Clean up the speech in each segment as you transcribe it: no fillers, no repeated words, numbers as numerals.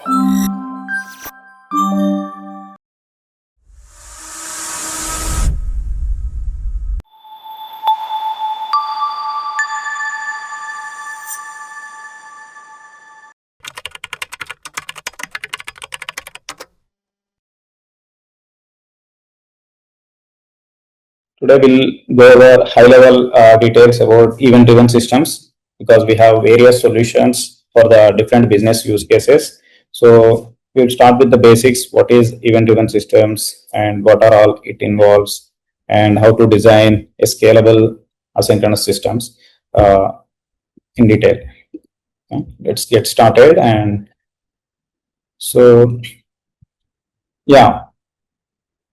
Today we'll go over high-level details about event-driven systems because we have various solutions for the different business use cases. So we'll start with the basics. What is event-driven systems and what are all it involves, and how to design a scalable asynchronous systems in detail. Okay, let's get started. And so, yeah.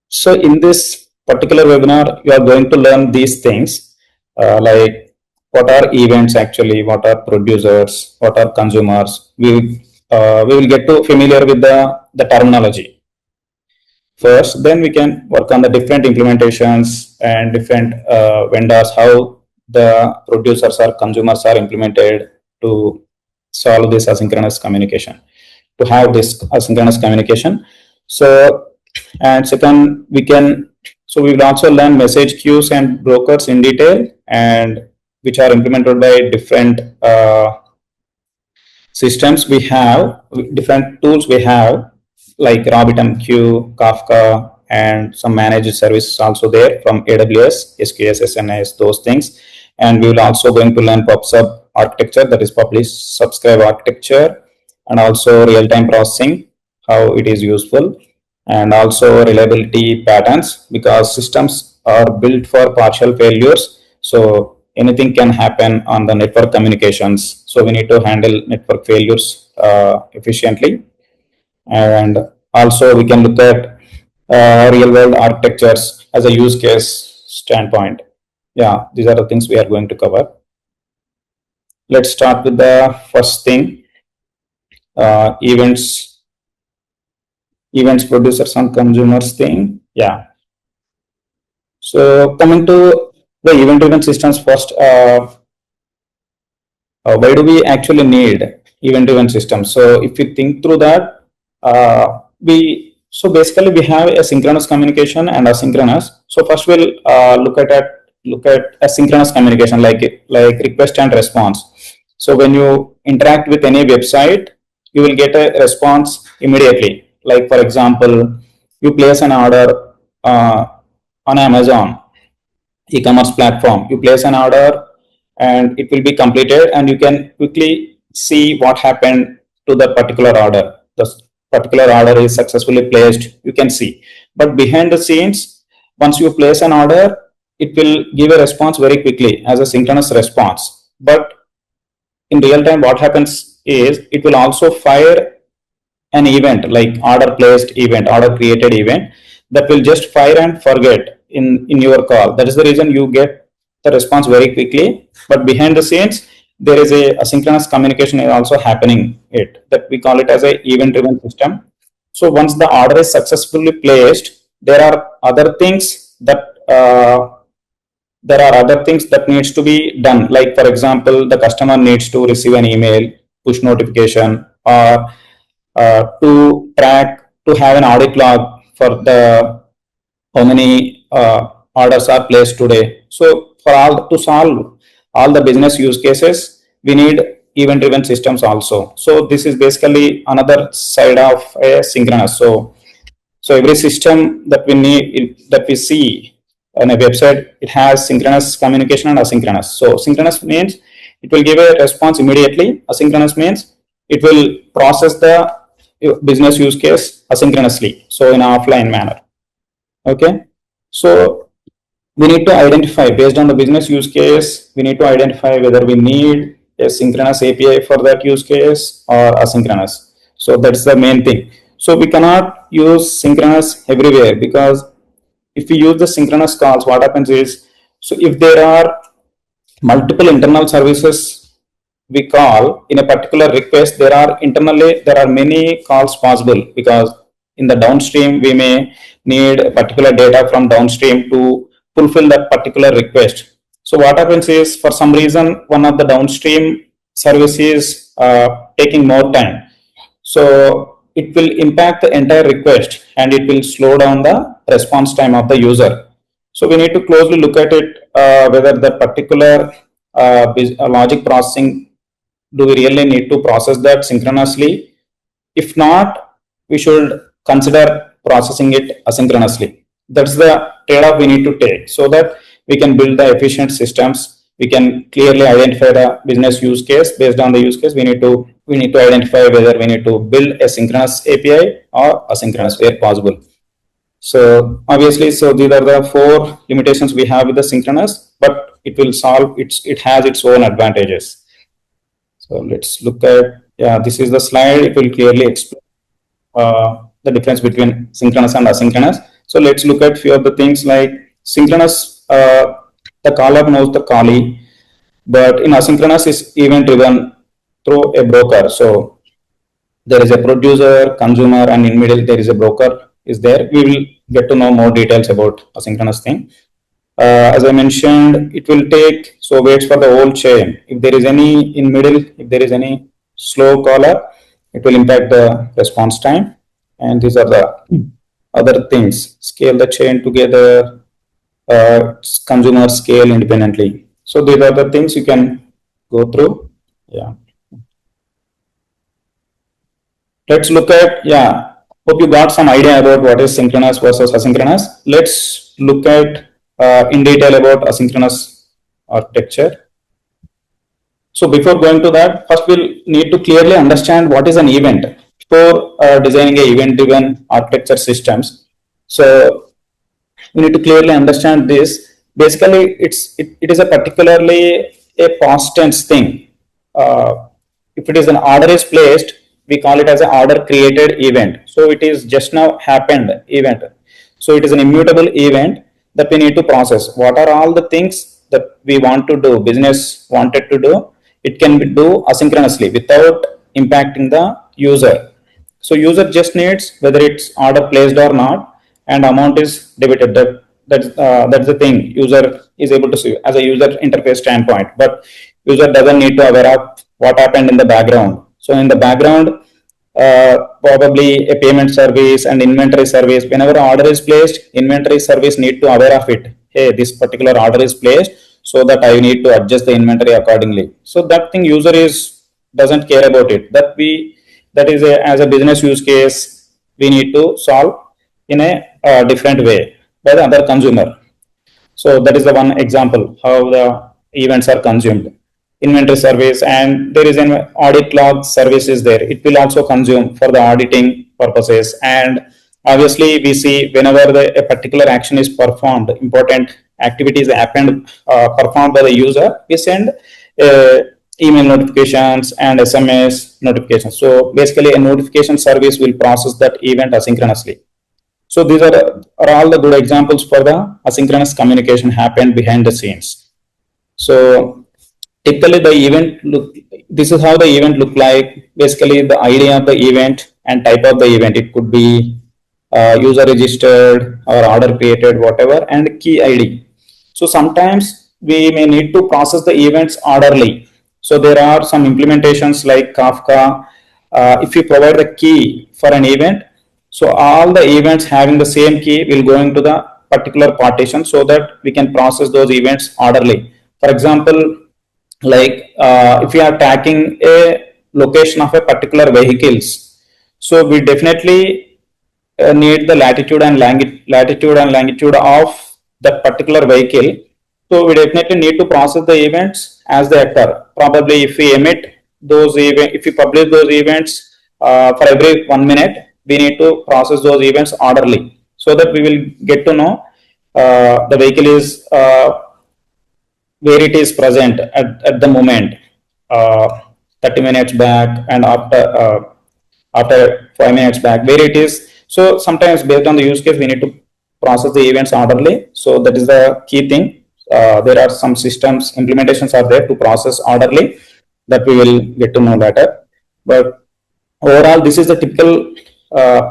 So in this particular webinar, you are going to learn these things like what are events actually, what are producers, what are consumers. We will get to familiar with the terminology first. Then we can work on the different implementations and different vendors, how the producers or consumers are implemented to solve this asynchronous communication, to have this asynchronous communication. So, and second, we will also learn message queues and brokers in detail, and which are implemented by different systems. We have different tools we have like RabbitMQ, Kafka, and some managed services also there from AWS, SQS, SNS, those things. And we will also going to learn PubSub architecture, that is publish subscribe architecture, and also real-time processing, how it is useful, and also reliability patterns, because systems are built for partial failures. So anything can happen on the network communications. So we need to handle network failures efficiently. And also we can look at real world architectures as a use case standpoint. Yeah, these are the things we are going to cover. Let's start with the first thing, events, producers, and consumers thing. Yeah. So coming to the event-driven systems first, why do we actually need event-driven systems? So if you think through that, basically we have a synchronous communication and asynchronous. So first we'll look at asynchronous communication, like request and response. So when you interact with any website, you will get a response immediately. Like for example, you place an order on Amazon e-commerce platform. You place an order and it will be completed, and you can quickly see what happened to the particular order. The particular order is successfully placed, you can see. But behind the scenes, once you place an order, it will give a response very quickly as a synchronous response. But in real time, what happens is it will also fire an event like order placed event, order created event, that will just fire and forget in your call. That is the reason you get the response very quickly. But behind the scenes, there is a asynchronous communication is also happening. That we call it as a event-driven system. So once the order is successfully placed, there are other things that needs to be done. Like for example, the customer needs to receive an email, push notification, or to have an audit log for how many orders are placed today. So to solve all the business use cases, we need event-driven systems also. So this is basically another side of a synchronous. So every system that we see on a website, it has synchronous communication and asynchronous. So synchronous means it will give a response immediately. Asynchronous means it will process the business use case asynchronously, so in an offline manner. Okay, so we need to identify, based on the business use case, we need to identify whether we need a synchronous API for that use case or asynchronous. So that's the main thing. So we cannot use synchronous everywhere, because if we use the synchronous calls, what happens is, so if there are multiple internal services we call in a particular request, there are many calls possible, because in the downstream we may need particular data from downstream to fulfill that particular request. So what happens is, for some reason, one of the downstream services taking more time. So it will impact the entire request and it will slow down the response time of the user. So we need to closely look at it, whether the particular logic processing, do we really need to process that synchronously? If not, we should consider processing it asynchronously. That's the trade-off we need to take so that we can build the efficient systems. We can clearly identify the business use case. Based on the use case, we need to identify whether we need to build a synchronous API or asynchronous where possible. So obviously, so these are the 4 limitations we have with the synchronous, but it will solve it has its own advantages. So let's look at, this is the slide. It will clearly explain the difference between synchronous and asynchronous. So let's look at few of the things like synchronous, the caller knows the callee, but in asynchronous is event driven through a broker. So there is a producer, consumer, and in middle there is a broker is there. We will get to know more details about asynchronous thing. As I mentioned, it will take, so waits for the whole chain. If there is any in middle, if there is any slow caller, it will impact the response time. And these are the other things. Scale the chain together, consumer scale independently. So these are the things you can go through. Yeah. Let's look at, hope you got some idea about what is synchronous versus asynchronous. Let's look at in detail about asynchronous architecture. So before going to that, first we'll need to clearly understand what is an event before designing a event-driven architecture systems. So we need to clearly understand this. Basically, it is a particularly a past tense thing. If it is an order is placed, we call it as an order created event. So it is just now happened event. So it is an immutable event that we need to process. What are all the things that we want to do, business wanted to do? It can be do asynchronously without impacting the user. So user just needs whether it's order placed or not, and amount is debited. That's the thing user is able to see as a user interface standpoint. But user doesn't need to aware of what happened in the background. So in the background, probably a payment service and inventory service. Whenever order is placed, inventory service need to aware of it. Hey, this particular order is placed, so that I need to adjust the inventory accordingly. So that thing user doesn't care about it. That is as a business use case we need to solve in a different way by the other consumer. So that is the one example how the events are consumed. Inventory service, and there is an audit log service is there. It will also consume for the auditing purposes. And obviously we see whenever a particular action is performed, important activities happened performed by the user, we send email notifications and SMS notifications. So basically a notification service will process that event asynchronously. So these are all the good examples for the asynchronous communication happened behind the scenes. So typically the event this is how the event look like. Basically the idea of the event and type of the event. It could be user registered or order created, whatever, and key ID. So sometimes we may need to process the events orderly. So there are some implementations like Kafka. If you provide the key for an event, so all the events having the same key will go into the particular partition so that we can process those events orderly. For example, like if we are tracking a location of a particular vehicles, so we definitely need the latitude and longitude of that particular vehicle. So we definitely need to process the events as they occur. Probably if we emit those events, if we publish those events for every 1 minute, we need to process those events orderly so that we will get to know the vehicle is where it is present at the moment, 30 minutes back and after 5 minutes back, where it is. So sometimes based on the use case, we need to process the events orderly. So that is the key thing. There are some systems implementations are there to process orderly that we will get to know later. But overall, this is the typical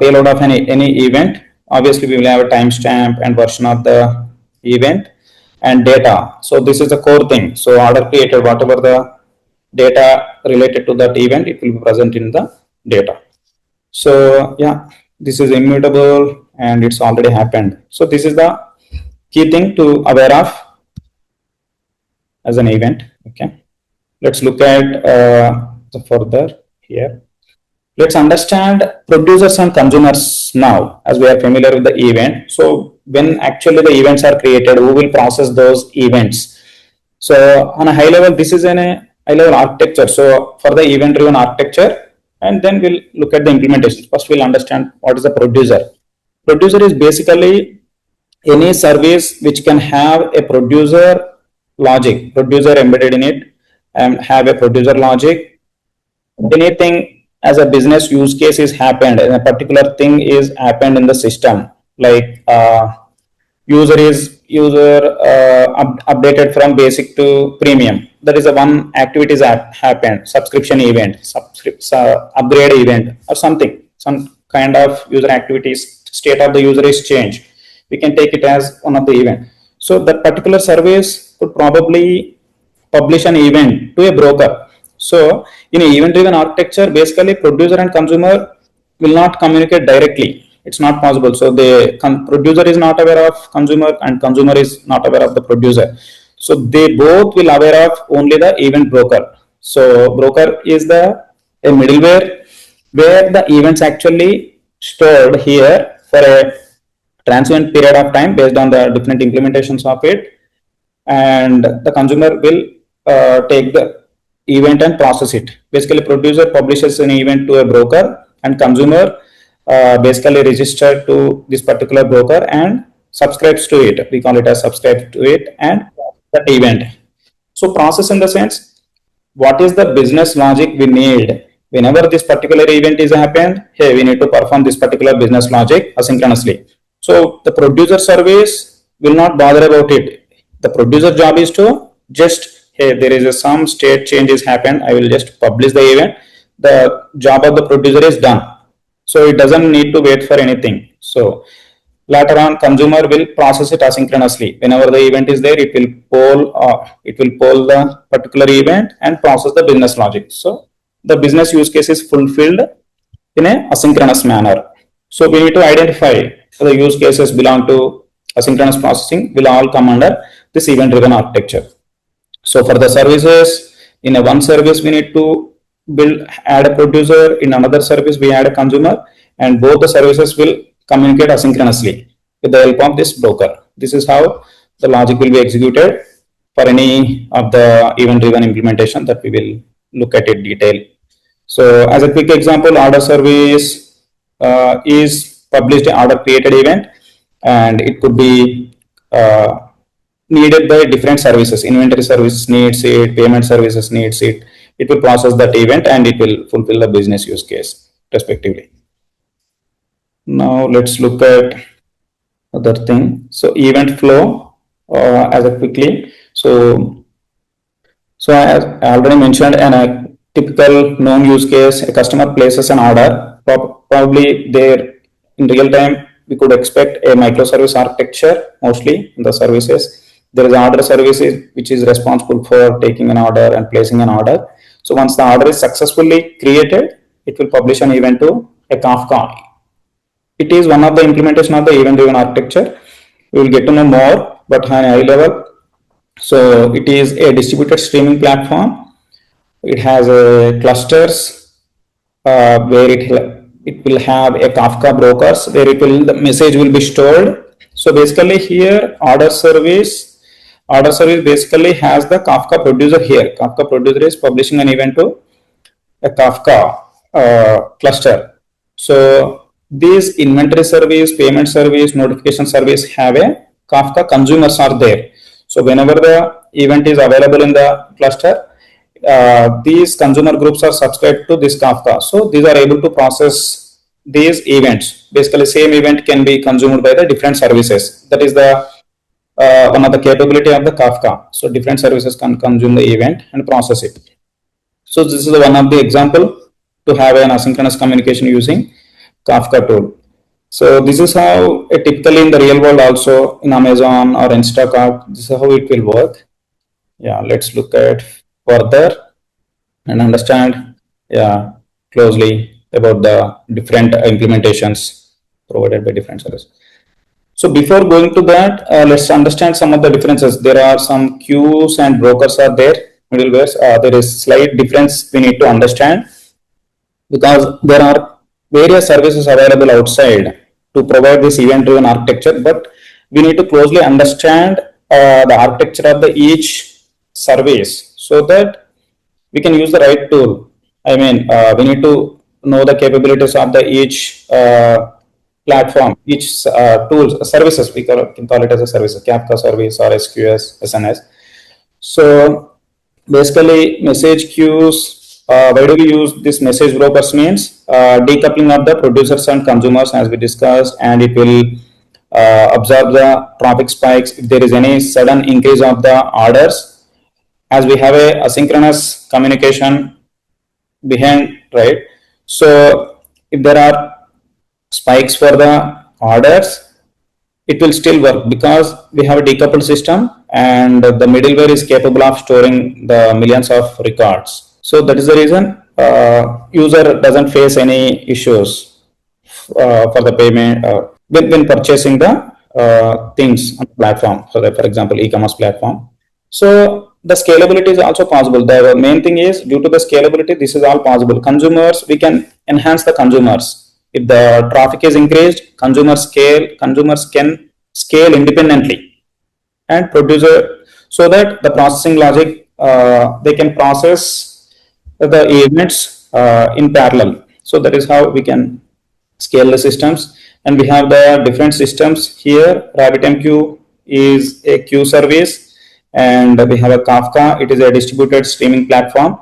payload of any event. Obviously, we will have a timestamp and version of the event and data. So this is the core thing. So order created, whatever the data related to that event, it will be present in the data. So yeah, this is immutable and it's already happened. So this is the key thing to aware of as an event. Okay, let's look at the further here. Let's understand producers and consumers now, as we are familiar with the event. So when actually the events are created, who will process those events? So on a high level, this is in a high level architecture. So for the event driven architecture, and then we'll look at the implementation. First, we'll understand what is a producer. Producer is basically any service which can have a producer logic, producer embedded in it, and have a producer logic. Anything as a business use case is happened and a particular thing is happened in the system, like user updated from basic to premium, that is a one activities happened, subscription event, upgrade event or something, some kind of user activities, state of the user is changed, we can take it as one of the event. So that particular service could probably publish an event to a broker. So in an event driven architecture, basically producer and consumer will not communicate directly. It's not possible. So the producer is not aware of consumer and consumer is not aware of the producer. So they both will aware of only the event broker. So broker is the a middleware where the events actually stored here for a transient period of time based on the different implementations of it, and the consumer will take the event and process it. Basically, producer publishes an event to a broker, and consumer basically registered to this particular broker and subscribes to it. We call it as subscribe to it and that event. So process in the sense, what is the business logic we need whenever this particular event is happened? Hey, we need to perform this particular business logic asynchronously. So the producer service will not bother about it. The producer job is to just, hey, there is some state changes happen, I will just publish the event. The job of the producer is done, so it doesn't need to wait for anything. So later on, consumer will process it asynchronously. Whenever the event is there, it will poll the particular event and process the business logic. So the business use case is fulfilled in a asynchronous manner. So we need to identify the use cases belong to asynchronous processing will all come under this event driven architecture. So for the services, in a one service we need to add a producer, in another service we add a consumer, and both the services will communicate asynchronously with the help of this broker. This is how the logic will be executed for any of the event driven implementation that we will look at in detail. So as a quick example, order service is published order created event, and it could be needed by different services. Inventory service needs it, payment services needs it. It will process that event and it will fulfill the business use case respectively. Now let's look at other thing. So event flow as a quickly. So as I already mentioned, a typical known use case, a customer places an order. Probably there in real time we could expect a microservice architecture mostly in the services. There is an order service which is responsible for taking an order and placing an order. So once the order is successfully created, it will publish an event to a Kafka. It is one of the implementation of the event-driven architecture. We will get to know more, but on a high level, so it is a distributed streaming platform. It has clusters where it will have a Kafka brokers where the message will be stored. So basically here order service basically has the Kafka producer here. Kafka producer is publishing an event to a Kafka cluster. So these inventory service, payment service, notification service have a Kafka consumers are there. So whenever the event is available in the cluster, these consumer groups are subscribed to this Kafka. So these are able to process these events. Basically same event can be consumed by the different services. That is the one of the capability of the Kafka. So different services can consume the event and process it. So this is one of the example to have an asynchronous communication using Kafka tool. So this is how typically in the real world also in Amazon or Instacart, this is how it will work. Yeah, let's look at further and understand closely about the different implementations provided by different services. So before going to that, let's understand some of the differences. There are some queues and brokers are there, middlewares. There is slight difference we need to understand, because there are various services available outside to provide this event-driven architecture, but we need to closely understand the architecture of the each service so that we can use the right tool. I mean, we need to know the capabilities of the each platform, each tools, services, we can call it as a service, Kafka service or SQS, SNS. So basically, message queues, why do we use this message brokers means decoupling of the producers and consumers as we discussed, and it will observe the traffic spikes if there is any sudden increase of the orders, as we have a asynchronous communication behind, right? So if there are spikes for the orders, it will still work because we have a decoupled system and the middleware is capable of storing the millions of records. So that is the reason user doesn't face any issues for the payment when purchasing the things on the platform. So that, for example, e-commerce platform. So the scalability is also possible. The main thing is, due to the scalability, this is all possible. Consumers, we can enhance the consumers. If the traffic is increased, consumers can scale independently and producer, so that the processing logic, they can process the events in parallel. So that is how we can scale the systems. And we have the different systems here. RabbitMQ is a queue service, and we have a Kafka. It is a distributed streaming platform,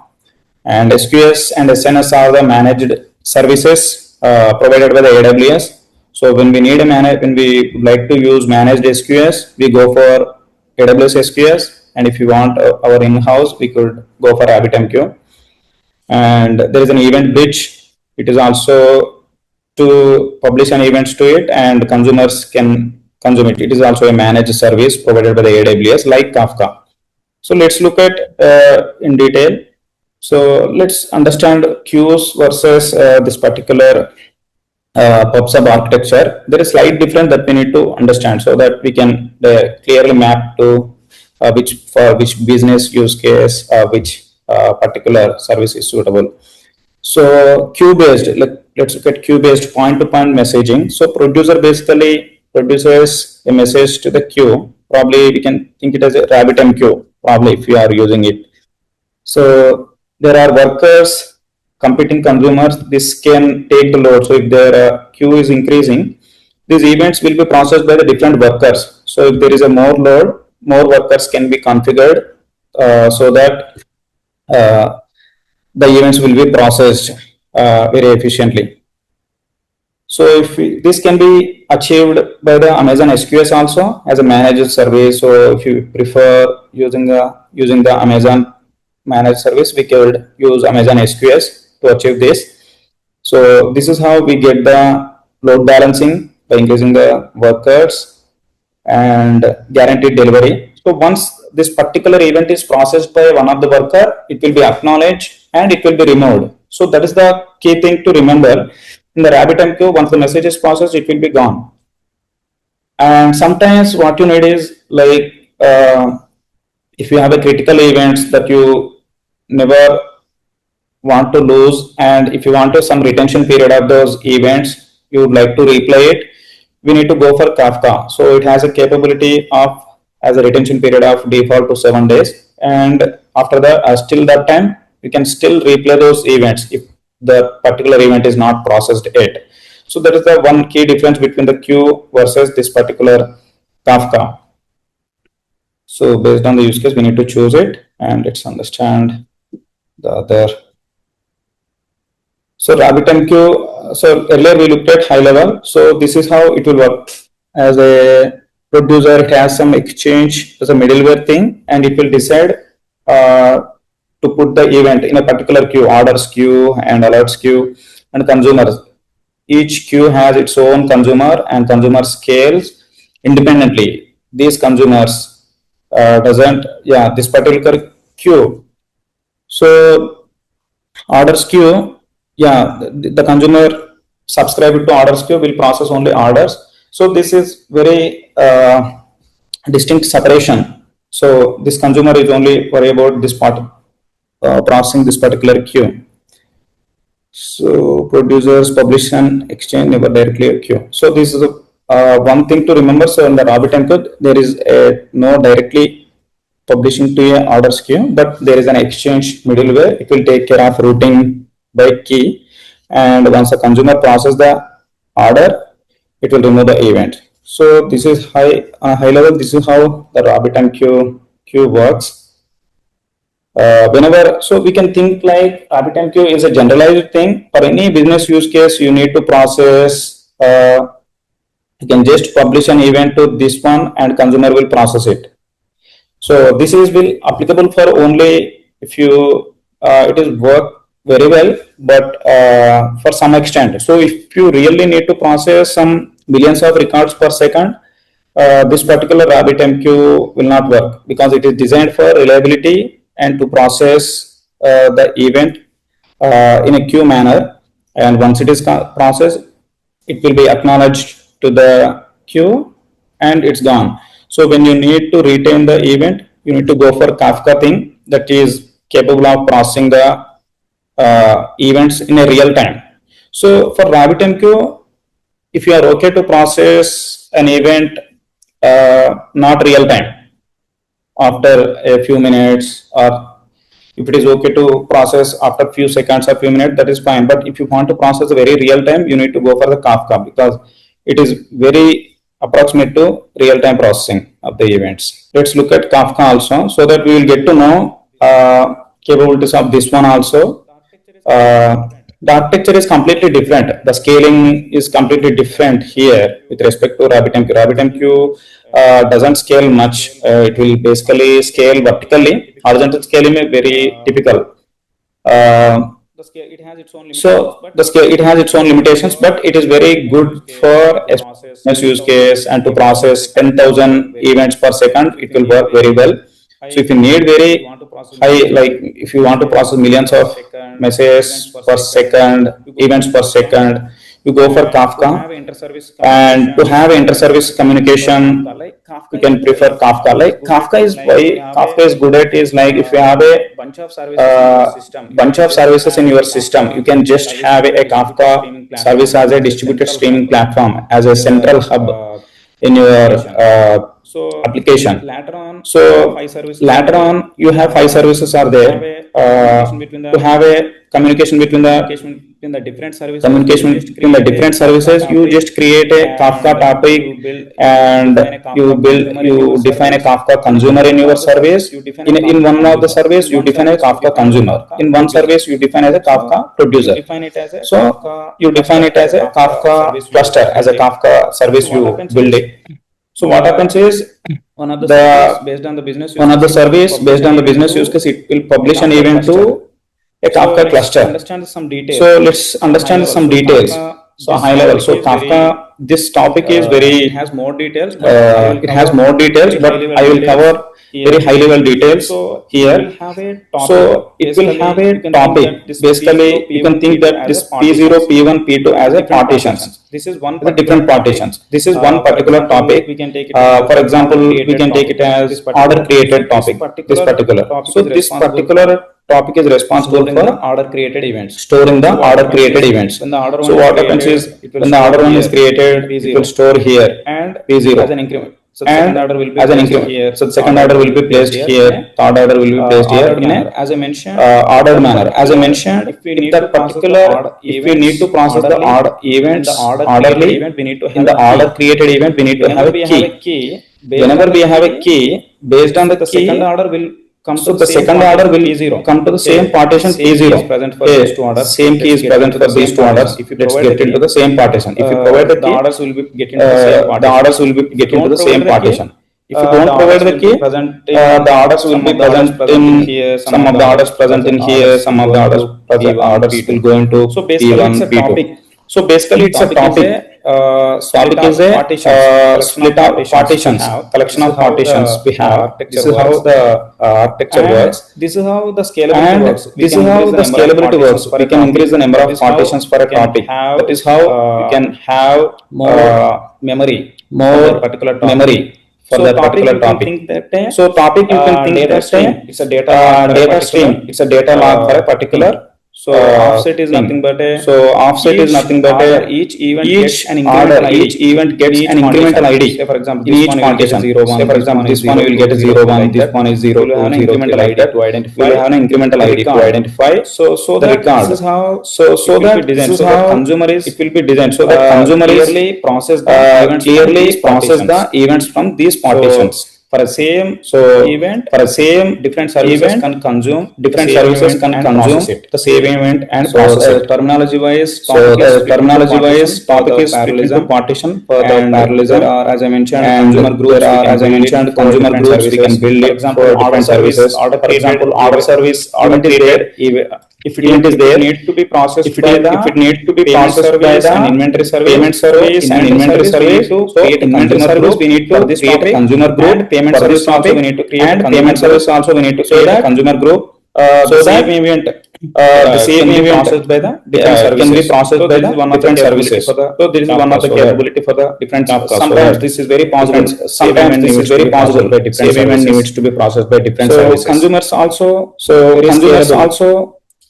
and SQS and SNS are the managed services provided by the AWS. So when we need when we like to use managed SQS, we go for AWS SQS, and if you want our in-house, we could go for RabbitMQ. And there is an event bridge. It is also to publish an events to it, and consumers can consume it. It is also a managed service provided by the AWS like Kafka. So let's look at in detail. So let's understand queues versus this particular PubSub architecture. There is slight difference that we need to understand so that we can clearly map to which business use case, which particular service is suitable. So queue based, let's look at queue based point-to-point messaging. So producer basically produces a message to the queue. Probably we can think it as a RabbitMQ, probably if you are using it. So there are workers, competing consumers. This can take the load. So if their queue is increasing, these events will be processed by the different workers. So if there is a more load, more workers can be configured so that the events will be processed very efficiently. So this can be achieved by the Amazon SQS also as a managed service. So if you prefer using the Amazon managed service, we could use Amazon SQS to achieve this. So this is how we get the load balancing by increasing the workers and guaranteed delivery. So once this particular event is processed by one of the worker, it will be acknowledged and it will be removed. So that is the key thing to remember. In the RabbitMQ, once the message is processed, it will be gone. And sometimes what you need is like if you have a critical events that you never want to lose, and if you want to some retention period of those events, you would like to replay it, we need to go for Kafka. So it has a capability of as a retention period of default to 7 days, and after that still that time we can still replay those events if the particular event is not processed yet. So that is the one key difference between the queue versus this particular Kafka. So based on the use case, we need to choose it, and let's understand the other. So RabbitMQ, so earlier we looked at high level. So this is how it will work. As a producer, it has some exchange as a middleware thing, and it will decide to put the event in a particular queue, orders queue and alerts queue, and consumers. Each queue has its own consumer, and consumer scales independently. These consumers this particular queue. So orders queue, yeah, the consumer subscribed to orders queue will process only orders. So this is very distinct separation. So this consumer is only worry about this part, processing this particular queue. So producers publish and exchange never directly a queue. So this is one thing to remember. So in the RabbitMQ there is no directly publishing to a orders queue, but there is an exchange middleware. It will take care of routing by key, and once the consumer processes the order, it will remove the event. So this is high level. This is how the RabbitMQ queue works. Whenever, so we can think like RabbitMQ is a generalized thing. For any business use case, you need to process. You can just publish an event to this one, and consumer will process it. So this is will applicable for only if you it is work very well, but for some extent. So if you really need to process some millions of records per second, this particular RabbitMQ will not work, because it is designed for reliability and to process the event in a queue manner. And once it is processed, it will be acknowledged to the queue and it's gone. So when you need to retain the event, you need to go for Kafka thing that is capable of processing the events in a real time. So for RabbitMQ, if you are okay to process an event not real time, after a few minutes, or if it is okay to process after few seconds or few minutes, that is fine. But if you want to process very real time, you need to go for the Kafka, because it is very approximate to real time processing of the events. Let's look at Kafka also, so that we will get to know capabilities of this one also. The architecture is completely different. The scaling is completely different here with respect to RabbitMQ. RabbitMQ doesn't scale much. It will basically scale vertically. Horizontal scaling is very typical. The scale, it has its own limitations. So the scale, it has its own limitations, but it is very good for a business use case, and to process 10,000 events per second, it will work very well. So if you need very high, like if you want to process millions of messages per second, events per second, you go for Kafka. And to have inter-service communication, you can prefer Kafka. Like Kafka is, why Kafka is good at is, like if you have a bunch of services in your system, you can just have a Kafka service as a distributed streaming platform, as a central hub in your application. So later on, you have 5 services are there. To have a communication between the different services, you just create a Kafka topic, and you define a Kafka consumer in your service. In one of the service, you define a Kafka consumer. In one service, you define as a Kafka producer. So you define it as a Kafka cluster, as a Kafka service you build it. So what happens is, one of the service based on the business use case, it will publish an event to a Kafka cluster. So let's understand some details. So high level. So Kafka, this topic is very, it has more details, but I will cover very high level details here. So it will have a topic. Basically, you can think that this P0, P1, P2 as a partitions. This is one different partitions. This is one particular topic. For example, we can take it as order created topic. This particular. So this particular topic is responsible for order created events. Storing the order created events. So what happens is, when the order one is created, it will store here and P0 as an increment. So the second order will be placed here. So the second order will be placed here. Third order will be placed here in a, as I mentioned, ordered manner. As I mentioned, in that particular, if we need to process the order events orderly, in the order created event, we need to have a key. Whenever we have a key, based on the key, second order will come to the second order will come to the same partition P0. Same key is present for these two orders. Let's get into the same partition. If you provide the key, the orders will be getting into the same partition. If you don't provide the key, the orders will be present in here. Some of the orders present in here. Some of the orders will go into P1, P2. So basically, it's a topic. Topic is a split of partitions, collection of partitions we have. This is how the architecture works. This is how the scalability works. This is how the scalability works. We can increase the number of partitions for a topic. That is how you can have more memory, more particular topic. memory for that particular topic. So topic you can think data that stream. It's a data stream. It's a data log for a particular. So offset is nothing but a each event gets an incremental ID. Say for example, in each partition. Say for example, this one will get a 0, 1, this one is 0, 2, 0, 3, incremental like that. to identify. We will have an incremental ID to identify. So the that record. This is how. So that this is how how consumer is. It will be designed. So that consumer clearly is process the events from these partitions. For a same event, for a same different services event, can consume different services can consume the same event and process it. Terminology wise, topic is split into partition for the parallelism. There are, as I mentioned, consumer groups we can build it for different services. For example, order service, order created. If it is there, need to be processed if it needs to be processed by the inventory service, payment service and inventory service. So inventory service we need to create a consumer group. Payment service also we need to create and payment service also we need to create a consumer group. So that event the same can be event processed by the different services. Can be processed by the one of the different services. So there is one of the capability for the different Kafka. Sometimes this is very possible. Sometimes this is very possible. Same event needs to be processed by different services. Consumers also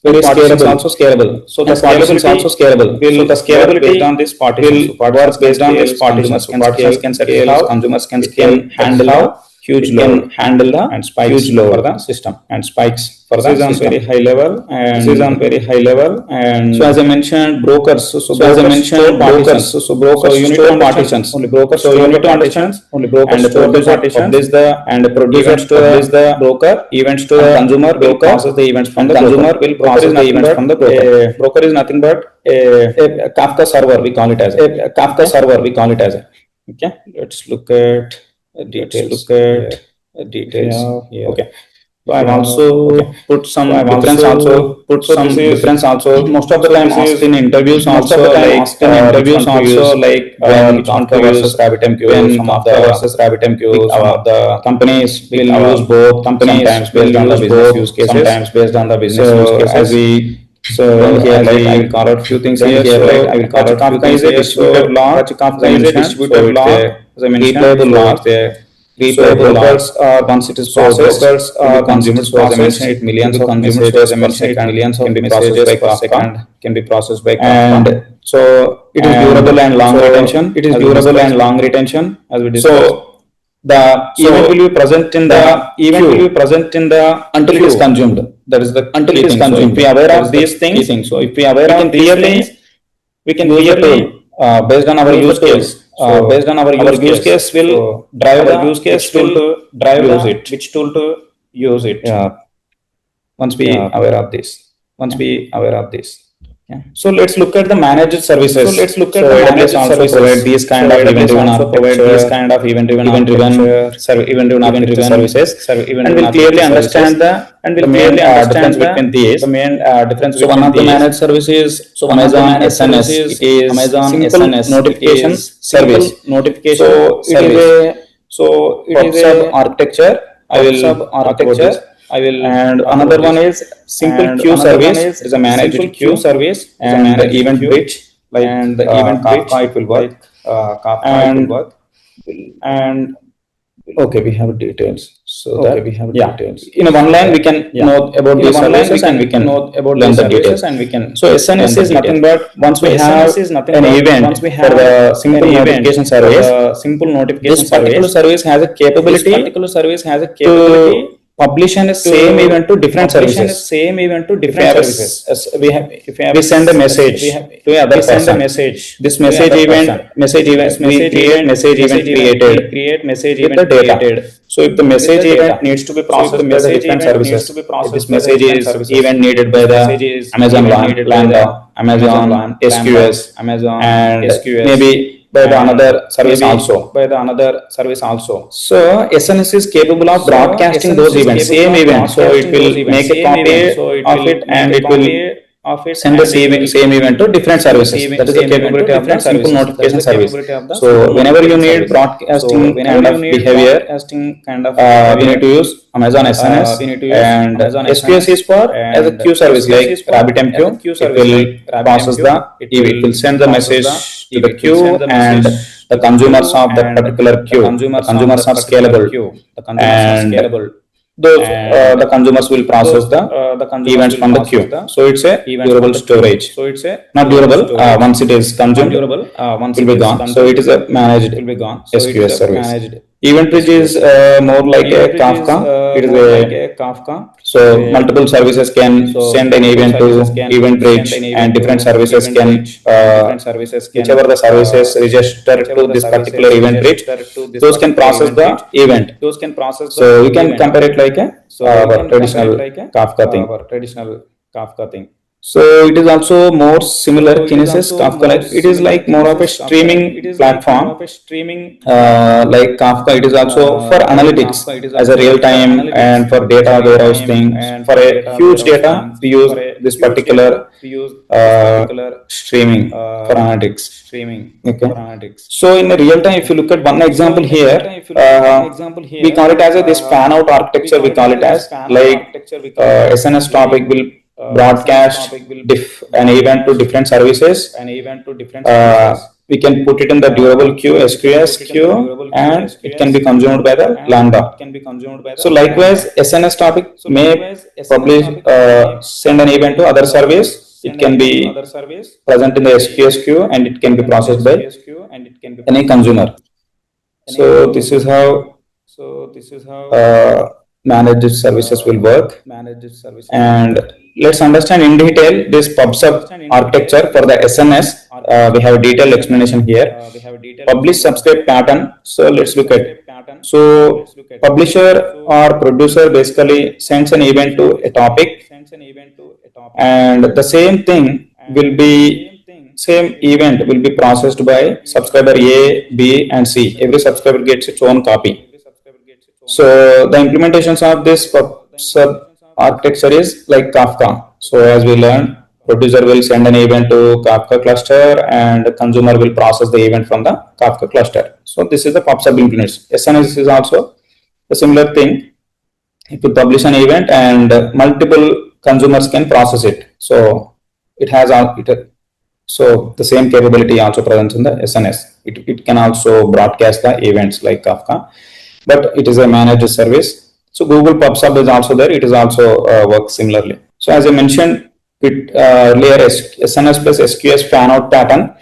very scalable. Also scalable. So the scalability is also scalable. So the scalability based on this partition. Works based on this partitions. Partitions can scale. Consumers can handle how huge load. Can handle the and spikes huge load for the system and spikes for this the is on system. very high level and this is on very high level. And so as I mentioned, brokers. So as I mentioned, brokers. So brokers. So you need to partitions. Only brokers. So you need to understand only brokers. And the producer publish the and the producer publish the broker events to the consumer will broker. process the events from the consumer broker. will process the events from the broker. Broker is nothing but a Kafka server. We call it as a Kafka server. We call it as a. Okay. Let's look at details. Details. Yeah. Okay. So I've also put some difference also. Most of the time asked in interviews also like Kafka versus RabbitMQ. Some of the companies will use both. Sometimes based on the business use cases. Sometimes based on the business use cases. I will call out few things here. I will call out Kafka is a distributed log. Kafka is a distributed log. As I mentioned, replayable logs once it is processed, brokers are consumers so as I mentioned it millions of consumers as I mentioned it millions of can be messages processed per by second can be processed by and so it is durable and long retention. It is durable and long retention as we discussed. So the event will be present in the until it is consumed. That is the until it is consumed. If we are aware of these things, so if we are aware of these things, we can clearly based on our use case. Based on our use case will drive the use case will drive use it. Which tool to use it? Once we aware of this. Yeah. So let's look at the managed services. So let's look at the managed services. Provide these kind of event-driven services. And we'll clearly understand the difference between these. The main difference. So one of the managed services. So Amazon SNS. It is Amazon SNS notification service. So it is a architecture. And another one is simple queue service. It is a managed queue service and the event bridge. And the event Kafka it will work. And okay, we have details. So that we have details. In a one line we can know about these services and we can know about learn the details and we can. So SNS is nothing but once we have an event for the simple notification service. This particular service has a capability. Publish the same event to different services. We send a message to another person. This message event create message event created with the data. So if the message event needs to be processed by the different services, if this message is event needed by the Amazon Lambda, Amazon SQS, and maybe by the another service also. So SNS is capable of broadcasting those events, same event. So it will make a copy of it and it will send the same event to different services. That is the capability of the simple notification service. So whenever you need broadcasting kind of behavior, we need to use Amazon SNS, and SQS is for as a queue service like RabbitMQ. It will process the it will send the message to the queue, and the consumers of that particular queue, the consumers are scalable, and those the consumers will process the events from the queue. So it's a durable storage. Not durable. Once it is consumed, it will be gone. So it is a managed SQS service. Eventries is more like a Kafka. It is a so multiple services can send an event to Eventbridge, and different services can whichever the services register to this particular Eventbridge, those can process the event. So we can compare it like a traditional Kafka thing. So it is also more similar Kinesis Kafka. It is like more of a streaming platform. Like Kafka, it is also for analytics as a real time and for data warehouse things. For a huge data, we use this particular streaming for analytics. Okay. So in a real time, if you look at one example here, we call it as this fan-out architecture. We call it as like SNS topic will broadcast an event to different services. We can put it in the durable queue, SQS queue, and it can be consumed by the Lambda. So likewise, SNS topic may publish, send an event to other service. It can be present in the SQS queue, and it can be processed by any consumer. So this is how managed services will work. And let's understand in detail this PubSub architecture for the SNS. We have a detailed explanation here. Publish subscribe pattern. So let's look at it. So publisher or producer basically sends an event to a topic, and the same event will be processed by subscriber A, B, and C. Every subscriber gets its own copy. So the implementations of this PubSub architecture is like Kafka. So as we learned, producer will send an event to Kafka cluster, and the consumer will process the event from the Kafka cluster. So this is the PubSub implementation. SNS is also a similar thing. If you publish an event and multiple consumers can process it, so it has so the same capability also present in the SNS. It can also broadcast the events like Kafka, but it is a managed service. So Google PubSub is also there. It is also works similarly. So as I mentioned earlier, SNS plus SQS fan-out pattern.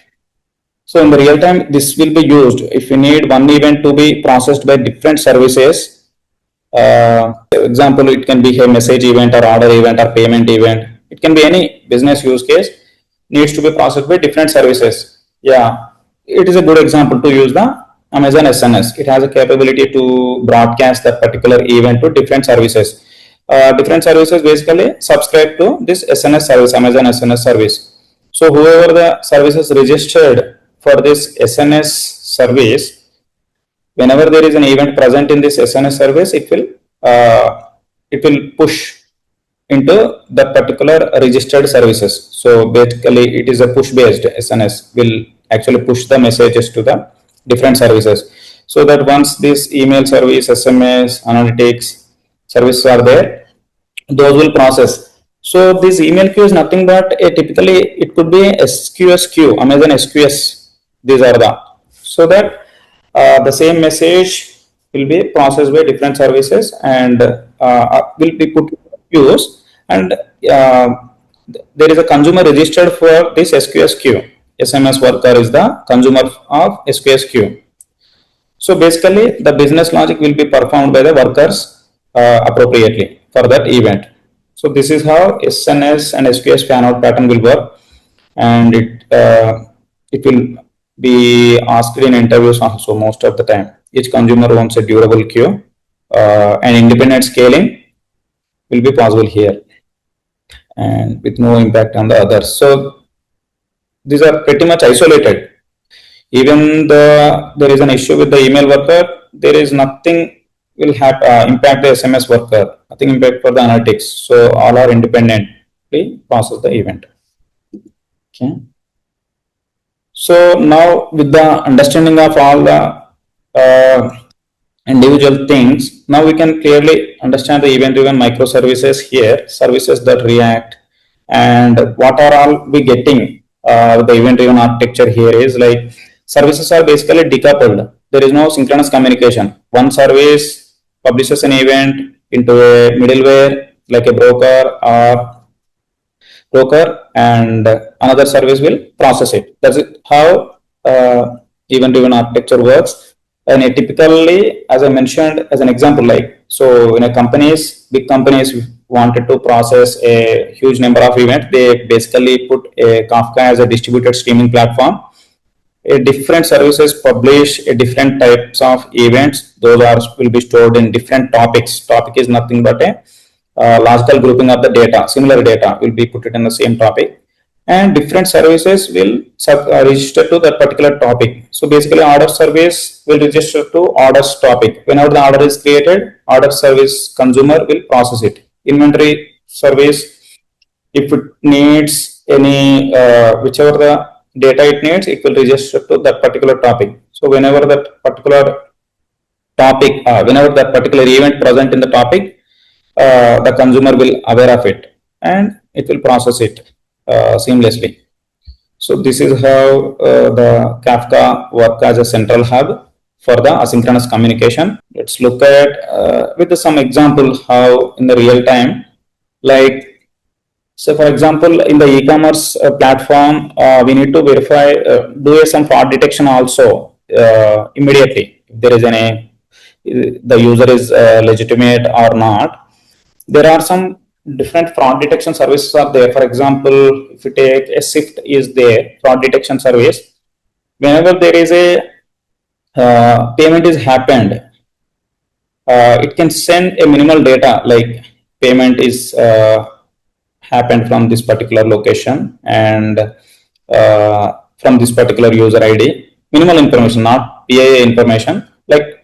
So in the real time, this will be used if you need one event to be processed by different services. Example, it can be a message event or order event or payment event. It can be any business use case needs to be processed by different services. Yeah, it is a good example to use the Amazon SNS. It has a capability to broadcast that particular event to different services. Different services basically subscribe to this SNS service, Amazon SNS service. So whoever the services registered for this SNS service, whenever there is an event present in this SNS service, it will push into the particular registered services. So basically, it is a push-based SNS will actually push the messages to the different services, so that once this email service, SMS, analytics services are there, those will process. So this email queue is nothing but typically it could be a SQS queue, Amazon SQS. These are so that the same message will be processed by different services and will be put in queues, and there is a consumer registered for this SQS queue. SMS worker is the consumer of SQS queue. So basically, the business logic will be performed by the workers appropriately for that event. So this is how SNS and SQS fan-out pattern will work, and it will be asked in interviews also most of the time. Each consumer wants a durable queue, and independent scaling will be possible here, and with no impact on the others. So these are pretty much isolated. Even there is an issue with the email worker, there is nothing will impact the SMS worker, nothing impact for the analytics. So all are independently process the event. Okay. So now with the understanding of all the individual things, now we can clearly understand the event-driven microservices here, services that react, and what are all we getting. The event-driven architecture here is like services are basically decoupled. There is no synchronous communication. One service publishes an event into a middleware like a broker, and another service will process it. That's how event-driven architecture works. And typically, as I mentioned as an example, like so in a big companies wanted to process a huge number of events, they basically put a Kafka as a distributed streaming platform. Different services publish different types of events. Those will be stored in different topics. Topic is nothing but a logical grouping of the data. Similar data will be put it in the same topic, and different services will register to that particular topic. So basically, order service will register to orders topic. Whenever the order is created, order service consumer will process it. Inventory service, if it needs any whichever the data it needs, it will register to that particular topic. So whenever that particular event present in the topic, the consumer will aware of it and it will process it seamlessly. So this is how the Kafka work as a central hub for the asynchronous communication. Let's look at with some example how in the real time, like so for example, in the e-commerce platform, we need to verify, do some fraud detection also immediately. If there is the user is legitimate or not. There are some different fraud detection services are there. For example, if you take a Shift is there, fraud detection service. Whenever there is a payment is happened, it can send a minimal data like payment is happened from this particular location and from this particular user ID. Minimal information, not PIA information. Like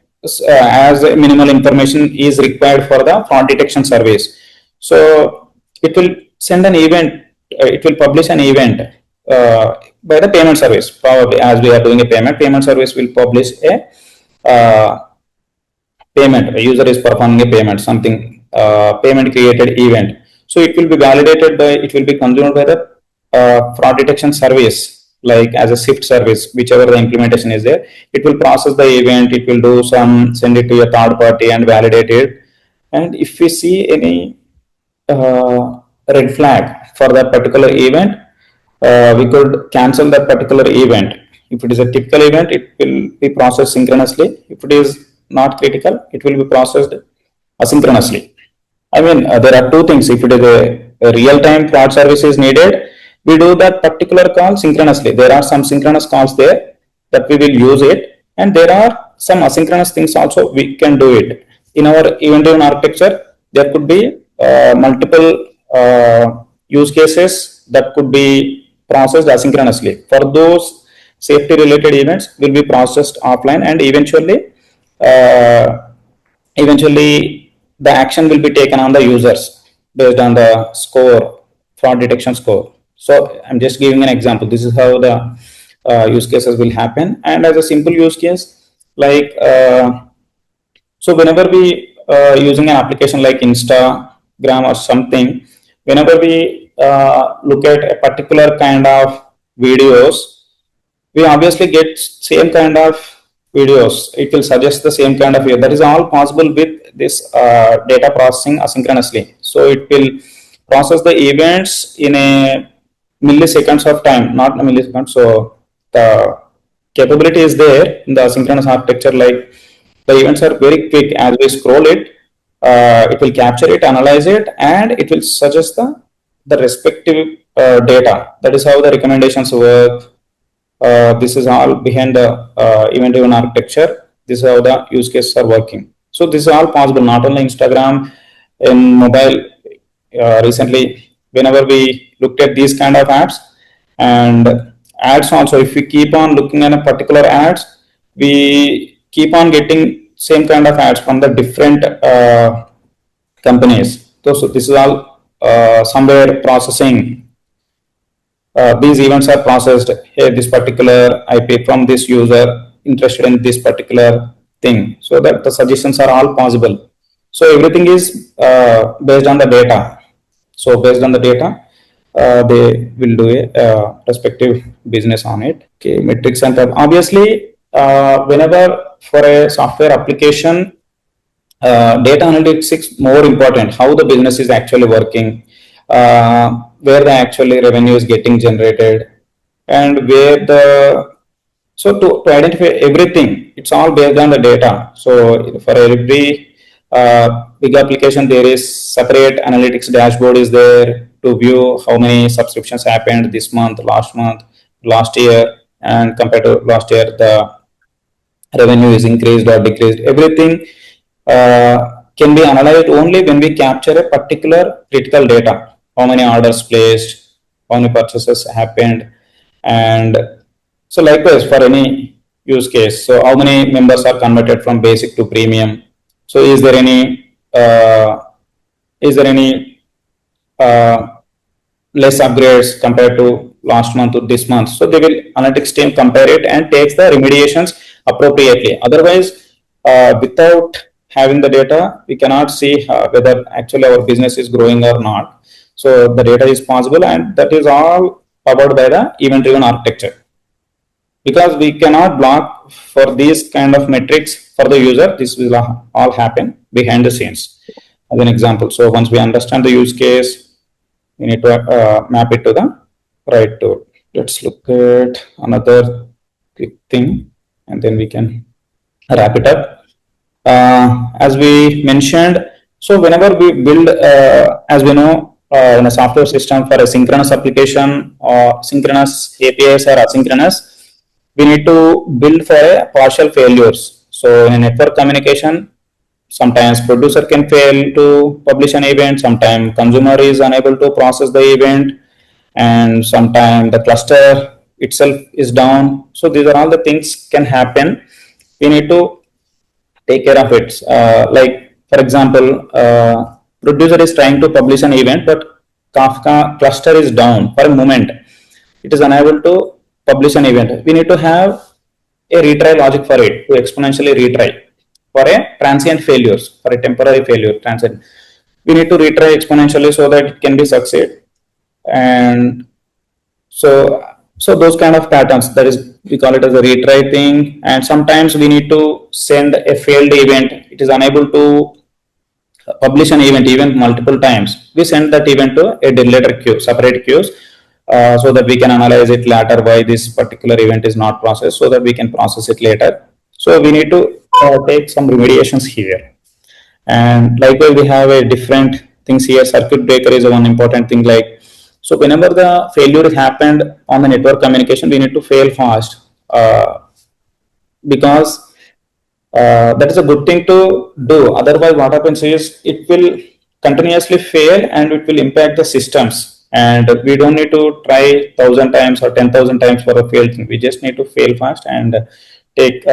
as minimal information is required for the fraud detection service. So it will send an event, it will publish an event by the payment service. Probably as we are doing a payment service will publish a payment. A user is performing a payment, something payment created event. So it will be validated by, it will be consumed by the fraud detection service, like as a Shift service, whichever the implementation is there. It will process the event, it will do some, send it to a third party and validate it. And if we see any red flag for that particular event, we could cancel that particular event. If it is a typical event, it will be processed synchronously. If it is not critical, it will be processed asynchronously. I mean, there are two things. If it is a real-time fraud service is needed, we do that particular call synchronously. There are some synchronous calls there that we will use it, and there are some asynchronous things also we can do it. In our event-driven architecture, there could be multiple use cases that could be processed asynchronously. For those safety-related events, will be processed offline, and eventually the action will be taken on the users based on the score, fraud detection score. So I'm just giving an example. This is how the use cases will happen. And as a simple use case, like so whenever we using an application like Instagram or something, whenever we look at a particular kind of videos, we obviously get same kind of videos. It will suggest the same kind of video. That is all possible with this data processing asynchronously. So it will process the events in a milliseconds of time, not a millisecond. So the capability is there in the asynchronous architecture. Like the events are very quick. As we scroll it, it will capture it, analyze it, and it will suggest the respective data. That is how the recommendations work. This is all behind the event-driven architecture. This is how the use cases are working. So this is all possible, not only Instagram, in mobile. Recently, whenever we looked at these kind of apps and ads also, if we keep on looking at a particular ads, we keep on getting same kind of ads from the different companies. So this is all somewhere processing these events are processed. Hey, this particular IP from this user interested in this particular thing, so that the suggestions are all possible. So everything is based on the data. So based on the data, they will do a respective business on it. Okay, metrics and obviously, whenever for a software application, data analytics is more important. How the business is actually working, where the actually revenue is getting generated, and where the to identify everything, it's all based on the data. So for every big application, there is separate analytics dashboard is there to view how many subscriptions happened this month, last year, and compared to last year, the revenue is increased or decreased. Everything can be analyzed only when we capture a particular critical data. How many orders placed, how many purchases happened, and so likewise for any use case. So how many members are converted from basic to premium? So is there any less upgrades compared to last month to this month? So they will analytics team compare it and takes the remediations appropriately. Otherwise, without having the data, we cannot see whether actually our business is growing or not. So the data is possible, and that is all powered by the event-driven architecture. Because we cannot block for these kind of metrics for the user, this will all happen behind the scenes. As an example, so once we understand the use case, we need to map it to the right tool. Let's look at another quick thing, and then we can wrap it up. As we mentioned, so whenever we build, as we know, in a software system for a synchronous application or synchronous APIs or asynchronous, we need to build for a partial failures. So in a network communication, sometimes producer can fail to publish an event, sometimes consumer is unable to process the event, and sometimes the cluster itself is down. So these are all the things can happen. We need to take care of it. Like for example, producer is trying to publish an event, but Kafka cluster is down for a moment. It is unable to publish an event. We need to have a retry logic for it to exponentially retry for a transient failures, for a temporary failure transient. We need to retry exponentially so that it can be succeed. And so those kind of patterns, that is, we call it as a retry thing. And sometimes we need to send a failed event. It is unable to publish an event multiple times. We send that event to a later queue, separate queues, so that we can analyze it later why this particular event is not processed, so that we can process it later. So we need to take some remediations here. And likewise, we have a different things here. Circuit breaker is one important thing. Like, so whenever the failure happened on the network communication, we need to fail fast, because that is a good thing to do. Otherwise, what happens is it will continuously fail and it will impact the systems. And we don't need to try 1,000 times or 10,000 times for a failed thing. We just need to fail fast and take.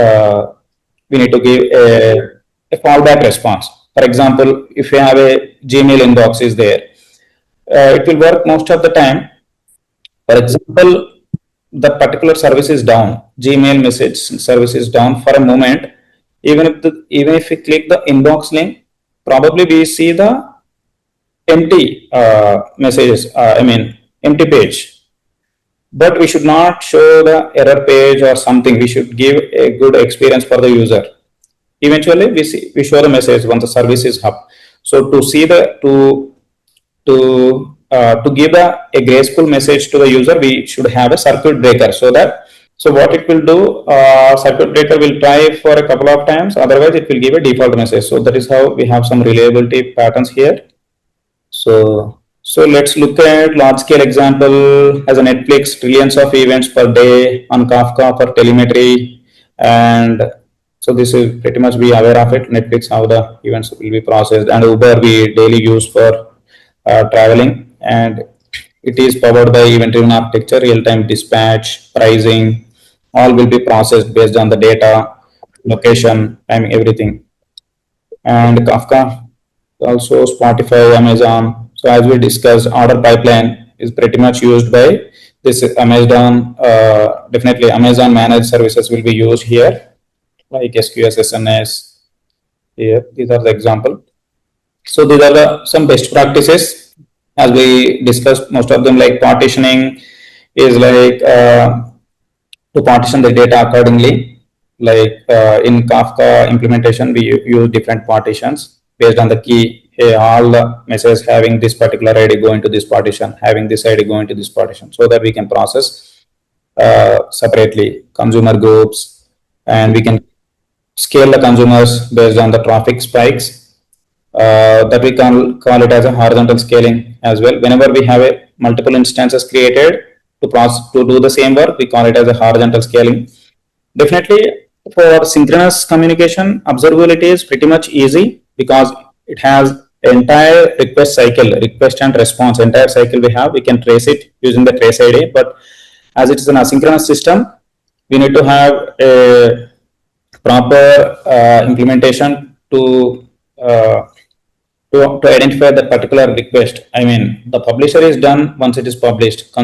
We need to give a fallback response. For example, if you have a Gmail inbox is there, it will work most of the time. For example, the particular service is down, Gmail message service is down for a moment. Even if we click the inbox link, probably we see the empty messages. Empty page. But we should not show the error page or something. We should give a good experience for the user. Eventually, we show the message once the service is up. So to see the to give a graceful message to the user, we should have a circuit breaker. So what it will do, circuit breaker will try for a couple of times. Otherwise, it will give a default message. So that is how we have some reliability patterns here. So let's look at large scale example as a Netflix, trillions of events per day on Kafka for telemetry. And so this is pretty much be aware of it. Netflix, how the events will be processed, and Uber we daily use for traveling, and it is powered by event-driven architecture, real-time dispatch, pricing, all will be processed based on the data, location, timing, everything. And Kafka, also Spotify, Amazon. So as we discussed, order pipeline is pretty much used by this is Amazon, definitely Amazon managed services will be used here, like SQS, SNS. Here, these are the example. So these are some best practices as we discussed. Most of them, like partitioning is like to partition the data accordingly. Like in Kafka implementation, we use different partitions based on the key. Hey, all the messages having this particular ID going to this partition, having this ID going to this partition, so that we can process separately consumer groups, and we can scale the consumers based on the traffic spikes. That we can call it as a horizontal scaling as well. Whenever we have a multiple instances created to do the same work, we call it as a horizontal scaling. Definitely for synchronous communication, observability is pretty much easy because it has entire request cycle, request and response, entire cycle we can trace it using the trace ID. But as it is an asynchronous system, we need to have a proper implementation to identify that particular request. I mean, the publisher is done once it is published.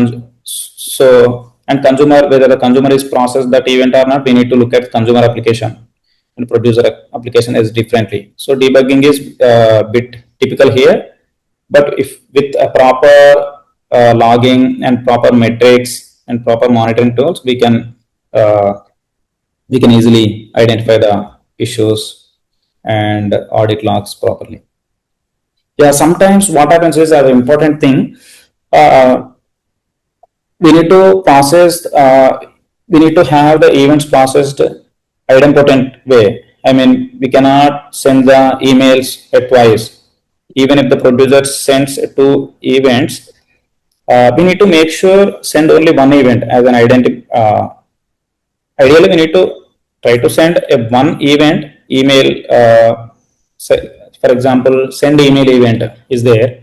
And consumer, whether the consumer is processed that event or not, we need to look at consumer application, and producer application is differently. So debugging is a bit typical here, but if with a proper logging and proper metrics and proper monitoring tools, we can easily identify the issues and audit logs properly. Yeah, sometimes what happens is an important thing. We need to process. We need to have the events processed idempotent way. I mean, we cannot send the emails twice. Even if the producer sends two events, we need to make sure send only one event as an identity. Ideally, we need to try to send a one event email. For example, send email event is there.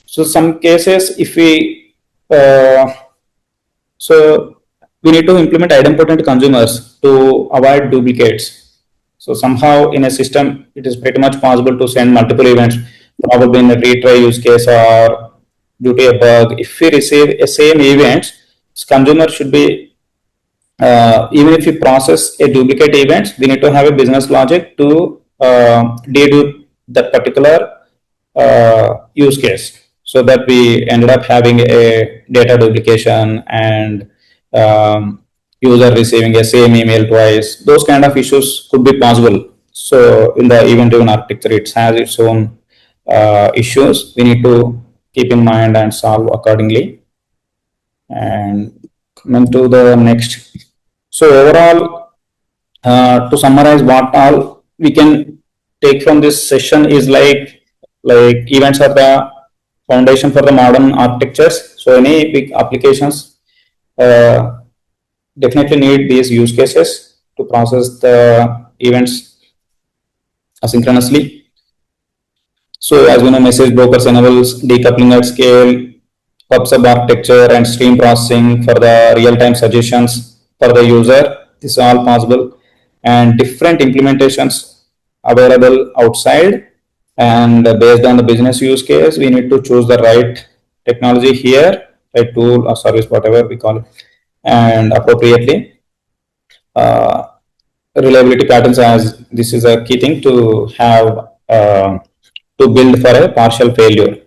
So some cases, if we we need to implement idempotent consumers to avoid duplicates. So somehow in a system, it is pretty much possible to send multiple events, probably in a retry use case or due to a bug. If we receive a same event, consumer should be even if we process a duplicate event, we need to have a business logic to dedupe that particular use case, so that we ended up having a data duplication and user receiving a same email twice. Those kind of issues could be possible. So in the event-driven architecture, it has its own issues we need to keep in mind and solve accordingly. And coming to the next. So overall, to summarize, what all we can take from this session is like events are the foundation for the modern architectures. So any big applications definitely need these use cases to process the events asynchronously. So as we know, message brokers enables decoupling at scale, pub/sub architecture and stream processing for the real-time suggestions for the user. This is all possible, and different implementations available outside. And based on the business use case, we need to choose the right technology here, right tool or service, whatever we call it, and appropriately. Reliability patterns, as this is a key thing to have to build for a partial failure.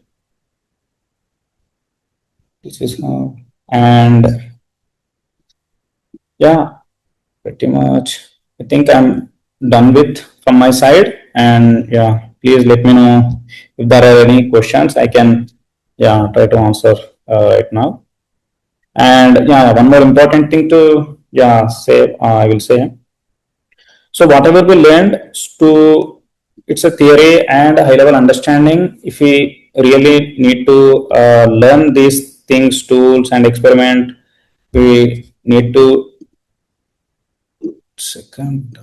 This is how, and yeah, pretty much I think I'm done with from my side. And yeah, please let me know if there are any questions. I can try to answer it now. And yeah, one more important thing to say, I will say. So whatever we learned, it's a theory and a high level understanding. If we really need to learn these things, tools and experiment, we need to second.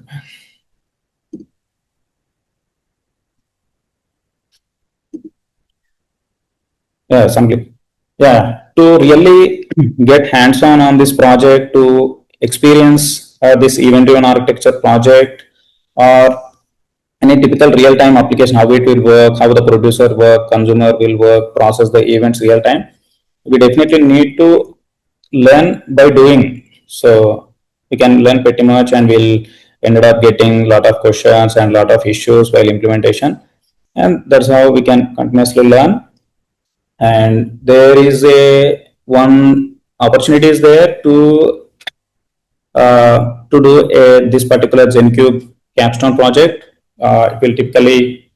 To really get hands-on on this project, to experience this event-driven architecture project or any typical real-time application, how it will work, how the producer work, consumer will work, process the events real-time, we definitely need to learn by doing. So we can learn pretty much, and we'll ended up getting a lot of questions and a lot of issues while implementation, and that's how we can continuously learn. And there is a one opportunity is there to do this particular ZenCube Capstone project. It will typically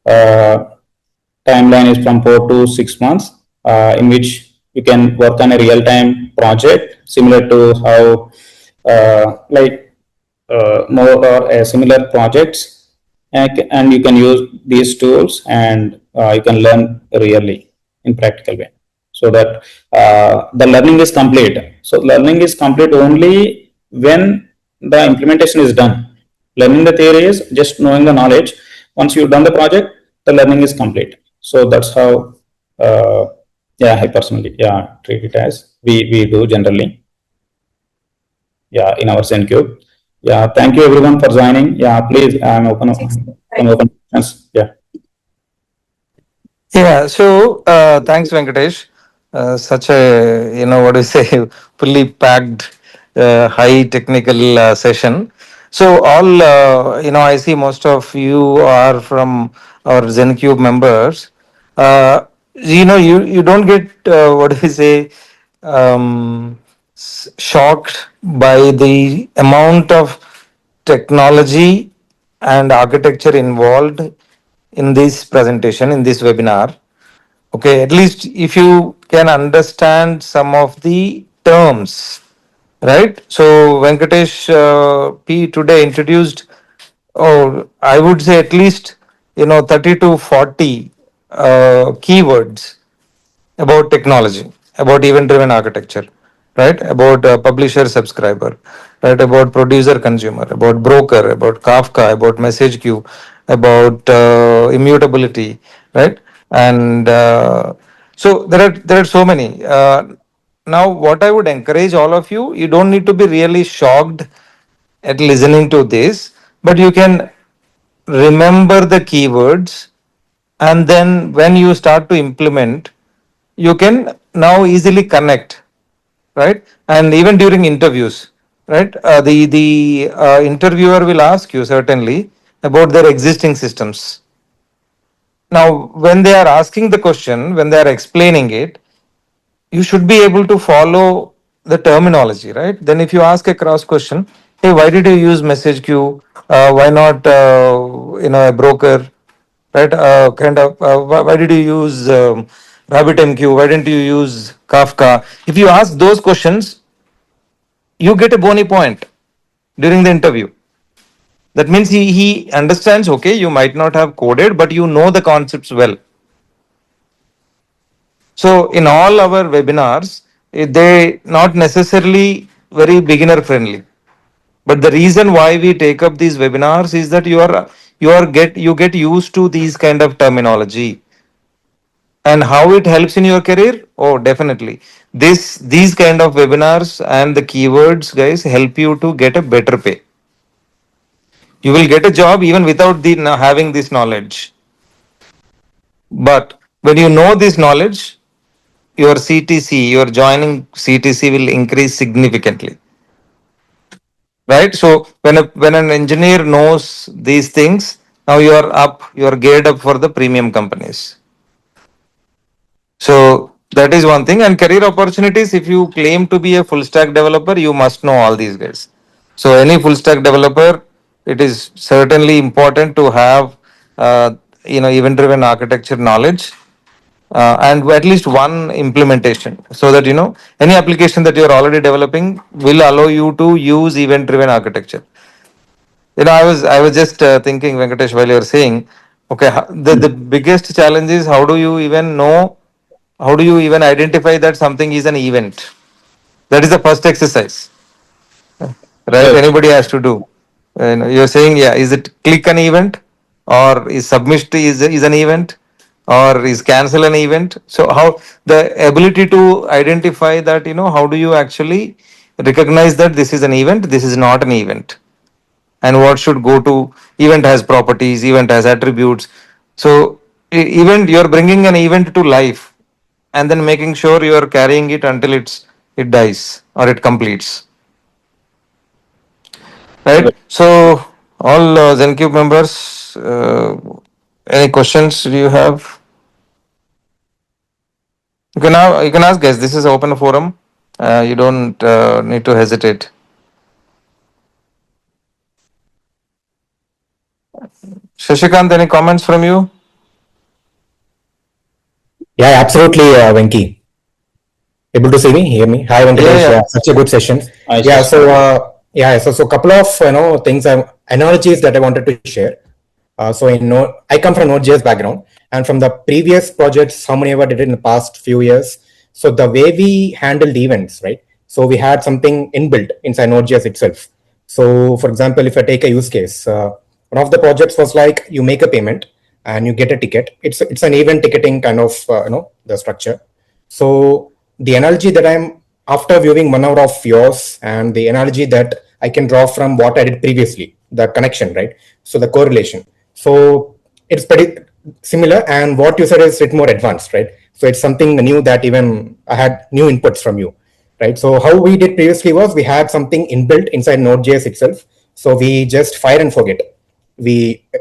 timeline is from 4 to 6 months, in which you can work on a real-time project similar to how more or similar projects, and you can use these tools, and you can learn really in practical way, so that the learning is complete. So learning is complete only when the implementation is done. Learning the theory is just knowing the knowledge. Once you've done the project, the learning is complete. So that's how I personally treat it as we do generally in our ZenCube. Thank you everyone for joining. Please, I'm open questions. So thanks, Venkatesh. Such a, what do you say, fully packed, high technical session. So all, I see most of you are from our ZenCube members. You don't get, what do you say, shocked by the amount of technology and architecture involved in this presentation, in this webinar. Okay, at least if you can understand some of the terms, right? So Venkatesh P today introduced, I would say at least 30 to 40 keywords about technology, about event driven architecture, right? About publisher subscriber, right? About producer consumer, about broker, about Kafka, about message queue, about immutability, right? And so there are so many. Now, what I would encourage all of you, you don't need to be really shocked at listening to this, but you can remember the keywords, and then when you start to implement, you can now easily connect, right? And even during interviews, right? The interviewer will ask you certainly about their existing systems. Now, when they are asking the question, when they are explaining it, you should be able to follow the terminology, right? Then if you ask a cross question, hey, why did you use message queue? Why not, a broker, right? Why did you use RabbitMQ? Why didn't you use Kafka? If you ask those questions, you get a bony point during the interview. That means he understands, okay, you might not have coded, but you know the concepts well. So in all our webinars, they not necessarily very beginner friendly. But the reason why we take up these webinars is that you get used to these kind of terminology. And how it helps in your career? Oh, definitely. These kind of webinars and the keywords, guys, help you to get a better pay. You will get a job even without having this knowledge. But when you know this knowledge, your CTC, your joining CTC will increase significantly. Right? So when an engineer knows these things, now you are geared up for the premium companies. So that is one thing. And career opportunities, if you claim to be a full stack developer, you must know all these guys. So any full stack developer, it is certainly important to have event driven architecture knowledge, and at least one implementation, so that any application that you are already developing will allow you to use event driven architecture. I was just thinking, Venkatesh, while you're saying, okay, the biggest challenge is how do you even identify that something is an event? That is the first exercise, right? Yes. Anybody has to do. And you're saying, yeah, is it click an event, or is submit is an event, or is cancel an event? So how the ability to identify that, how do you actually recognize that this is an event, this is not an event? And what should go to event has properties, event has attributes. So event, you're bringing an event to life and then making sure you are carrying it until it's it dies or it completes. Right. So all ZenCube members, any questions do you have? You can ask, guys. This is open forum. You don't need to hesitate. Shashikant, any comments from you? Yeah, absolutely, Venki. Able to see me, hear me? Hi, Venkatesh. Yeah. Such a good session. I Yeah, just- so couple of things, analogies that I wanted to share. So I come from Node.js background, and from the previous projects, how many ever did it in the past few years. So the way we handled events, right? So we had something inbuilt inside Node.js itself. So for example, if I take a use case, one of the projects was like you make a payment and you get a ticket. It's an event ticketing kind of the structure. So the analogy that I'm after viewing 1 hour of yours and the analogy that I can draw from what I did previously, the connection, right? So the correlation. So it's pretty similar, and what you said is it more advanced, right? So it's something new that even I had new inputs from you, right? So how we did previously was we had something inbuilt inside Node.js itself. So we just fire and forget.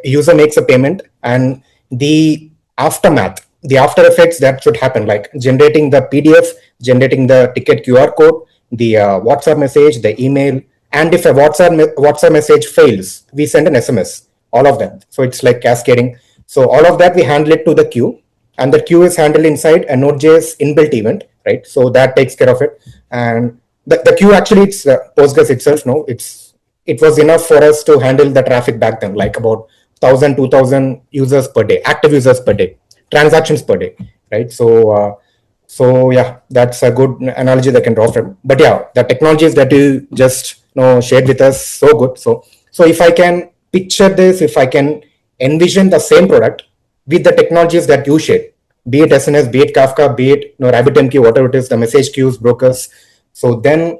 User makes a payment, and the aftermath, the after effects that should happen, like generating the PDF, generating the ticket QR code, the WhatsApp message, the email, and if a WhatsApp message fails, we send an SMS. All of that. So it's like cascading. So all of that we handle it to the queue, and the queue is handled inside a Node.js inbuilt event, right? So that takes care of it. And the queue actually, it's Postgres itself. No, it was enough for us to handle the traffic back then, like about 1,000-2,000 users per day, active users per day, transactions per day, right? So yeah, that's a good analogy that I can draw from. But yeah, the technologies that you just shared with us, so good. So if I can picture this, if I can envision the same product with the technologies that you shared, be it SNS, be it Kafka, be it RabbitMQ, whatever it is, the message queues, brokers. So then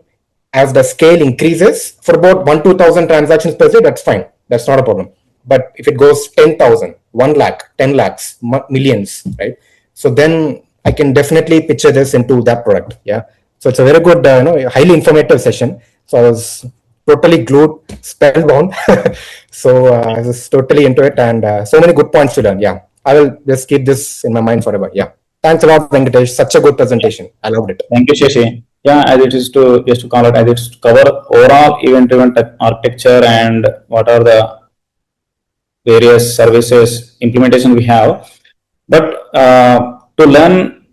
as the scale increases for about 1,000-2,000 transactions per day, that's fine. That's not a problem. But if it goes 10,000, 1 lakh, 10 lakhs, millions, right? So then I can definitely picture this into that product. Yeah. So it's a very good, highly informative session. So I was totally glued, spellbound. So I was totally into it, and so many good points to learn. Yeah. I will just keep this in my mind forever. Yeah. Thanks a lot, Venkatesh. Such a good presentation. I loved it. Thank you, Shashi. Yeah, as it is to just to call it, as it's to cover overall event-driven architecture and what are the various services implementation we have. But to learn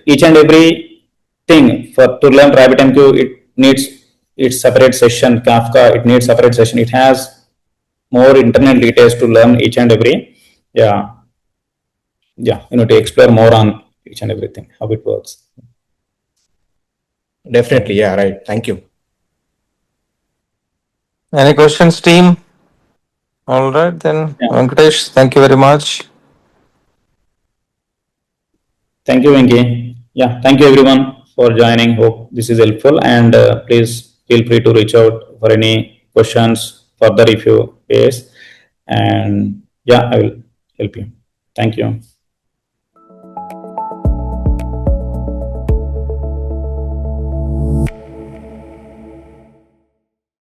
each and every thing, for to learn RabbitMQ, it needs its separate session. Kafka, it needs separate session. It has more internal details to learn each and every. Yeah, to explore more on each and everything, how it works. Definitely. Yeah, right. Thank you. Any questions, team? All right, then. Yeah. Venkatesh, thank you very much. Thank you, Venki. Yeah, thank you everyone for joining. Hope this is helpful, and please feel free to reach out for any questions further if you face. And yeah, I will help you. Thank you.